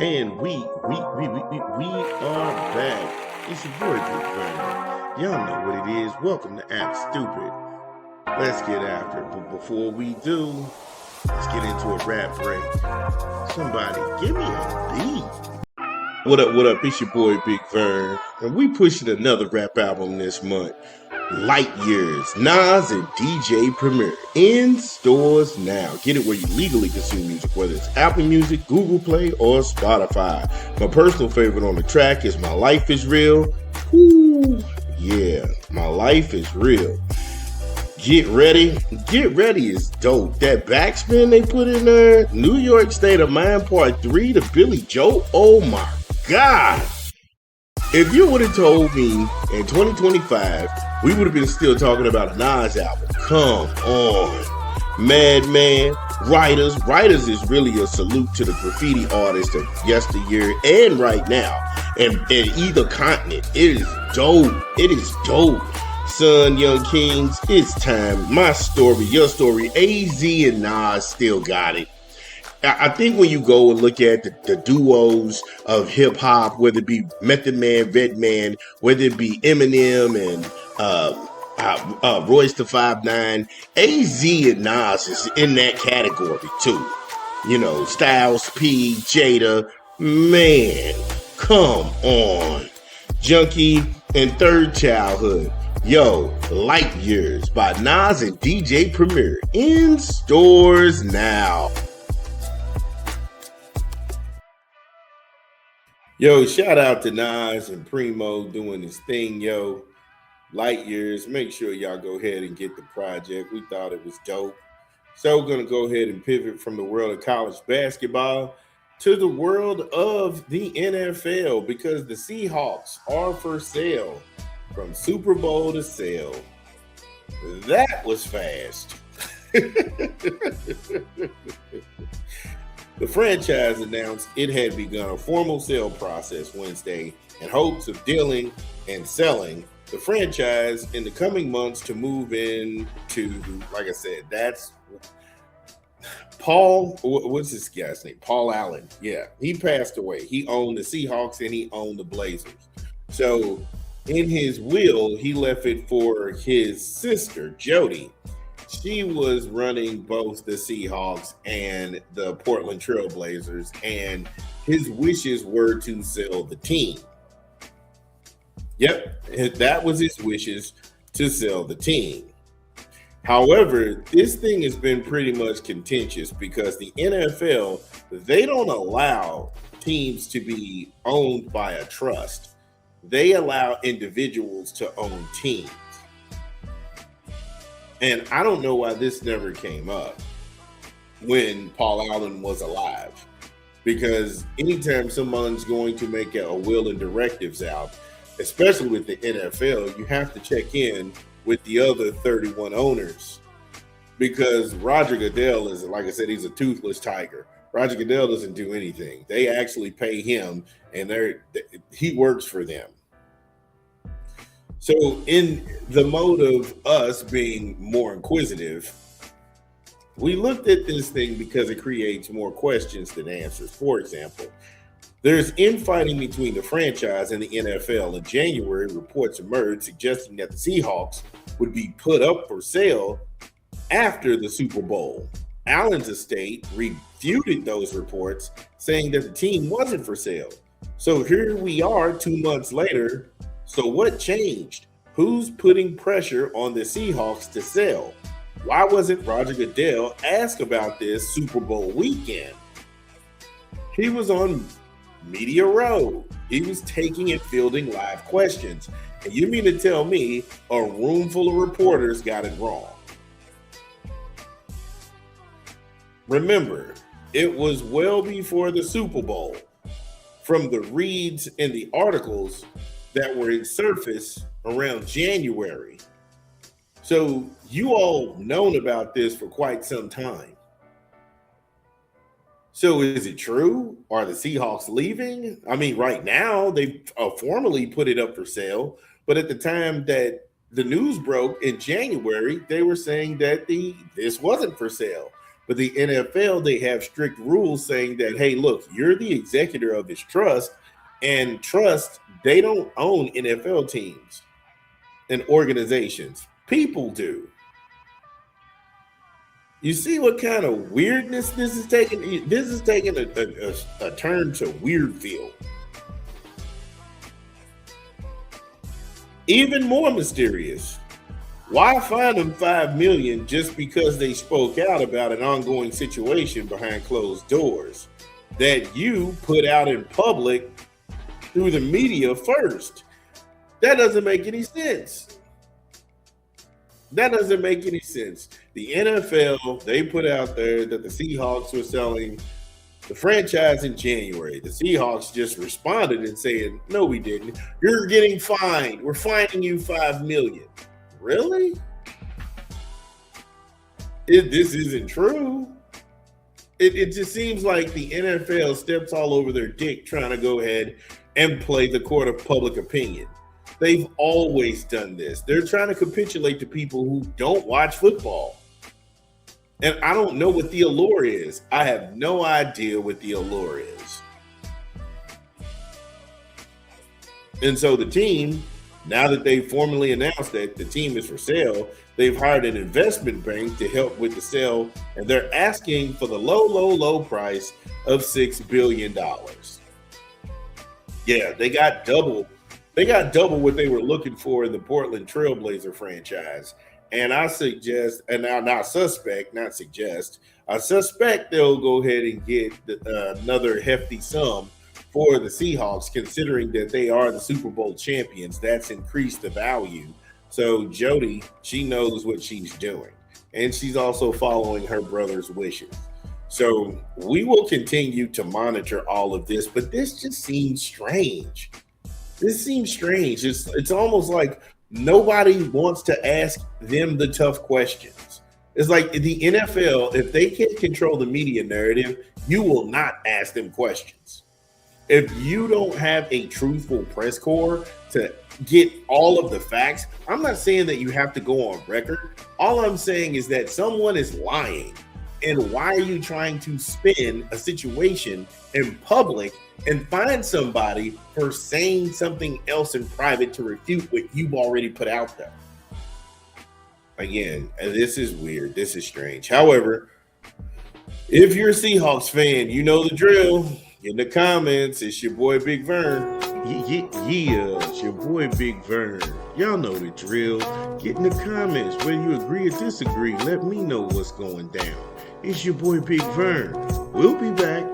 And we are back. It's your boy Big Bird. Y'all know what it is. Welcome to Act Stupid. Let's get after it. But before we do, let's get into a rap break. Somebody give me a beat. What up, what up? It's your boy Big Vern. And we pushing another rap album this month. Light Years, Nas and DJ Premier in stores now. Get it where you legally consume music, whether it's Apple Music, Google Play, or Spotify. My personal favorite on the track is My Life is Real. Woo, yeah, My Life is Real. Get Ready. Get Ready is dope. That backspin they put in there, New York State of Mind Part 3 to Billy Joe. Oh my God. If you would have told me in 2025, we would have been still talking about a Nas album. Come on. Madman, Writers. Writers is really a salute to the graffiti artists of yesteryear and right now. And either continent. It is dope. It is dope. Son, Young Kings, it's time. My story, your story. AZ and Nas still got it. I think when you go and look at the duos of hip hop, whether it be Method Man, Redman, whether it be Eminem and Royce the 5'9", AZ and Nas is in that category too. You know, Styles P, Jada, man, come on. Junkie and Third Childhood. Yo, Light Years by Nas and DJ Premier in stores now. Yo, shout out to Nas and Primo doing his thing, yo. Light Years, make sure y'all go ahead and get the project. We thought it was dope. So we're going to go ahead and pivot from the world of college basketball to the world of the NFL because the Seahawks are for sale from Super Bowl to sale. That was fast. The franchise announced it had begun a formal sale process Wednesday in hopes of dealing and selling the franchise in the coming months to move into, like I said, that's Paul, what's this guy's name? Paul Allen. Yeah, he passed away. He owned the Seahawks and he owned the Blazers. So in his will, he left it for his sister, Jody. She was running both the Seahawks and the Portland Trail Blazers, and his wishes were to sell the team. Yep, that was his wishes to sell the team. However, this thing has been pretty much contentious because the NFL, they don't allow teams to be owned by a trust. They allow individuals to own teams. And I don't know why this never came up when Paul Allen was alive. Because anytime someone's going to make a will and directives out, especially with the NFL, you have to check in with the other 31 owners. Because Roger Goodell is, like I said, he's a toothless tiger. Roger Goodell doesn't do anything. They actually pay him, and he works for them. So in the mode of us being more inquisitive, we looked at this thing because it creates more questions than answers. For example, there's infighting between the franchise and the NFL. In January, reports emerged suggesting that the Seahawks would be put up for sale after the Super Bowl. Allen's estate refuted those reports, saying that the team wasn't for sale. So here we are 2 months later. So what changed? Who's putting pressure on the Seahawks to sell? Why wasn't Roger Goodell asked about this Super Bowl weekend? He was on Media Row. He was taking and fielding live questions. And you mean to tell me a room full of reporters got it wrong? Remember, it was well before the Super Bowl. From the reads in the articles that were in surface around January. So you all known about this for quite some time. So is it true? Are the Seahawks leaving? I mean, right now they've formally put it up for sale, but at the time that the news broke in January, they were saying that this wasn't for sale. But the NFL, they have strict rules saying that, hey, look, you're the executor of this trust, and trust, they don't own NFL teams and organizations. People do. You see what kind of weirdness this is taking? This is taking a turn to Weirdville. Even more mysterious. Why fine them $5 million just because they spoke out about an ongoing situation behind closed doors that you put out in public through the media first? That doesn't make any sense. That doesn't make any sense. The NFL, they put out there that the Seahawks were selling the franchise in January. The Seahawks just responded and saying, no, we didn't. You're getting fined. We're fining you $5 million. Really? This isn't true. It just seems like the NFL steps all over their dick trying to go ahead and play the court of public opinion. They've always done this. They're trying to capitulate to people who don't watch football. And I don't know what the allure is. I have no idea what the allure is. And so the team, now that they formally announced that the team is for sale, they've hired an investment bank to help with the sale, and they're asking for the low price of $6 billion. Yeah, they got double what they were looking for in the Portland Trailblazer franchise. And I suggest, and I suspect they'll go ahead and get another hefty sum for the Seahawks, considering that they are the Super Bowl champions. That's increased the value. So Jody, she knows what she's doing, and she's also following her brother's wishes. So we will continue to monitor all of this, but this just seems strange. It's almost like nobody wants to ask them the tough questions. It's like the NFL, if they can't control the media narrative, you will not ask them questions. If you don't have a truthful press corps to get all of the facts, I'm not saying that you have to go on record. All I'm saying is that someone is lying. And why are you trying to spin a situation in public and find somebody for saying something else in private to refute what you've already put out there? Again, this is weird. This is strange. However, if you're a Seahawks fan, you know the drill. In the comments, it's your boy Big Vern. Yeah, it's your boy Big Vern. Y'all know the drill. Get in the comments whether you agree or disagree. Let me know what's going down. It's your boy Big Vern. We'll be back.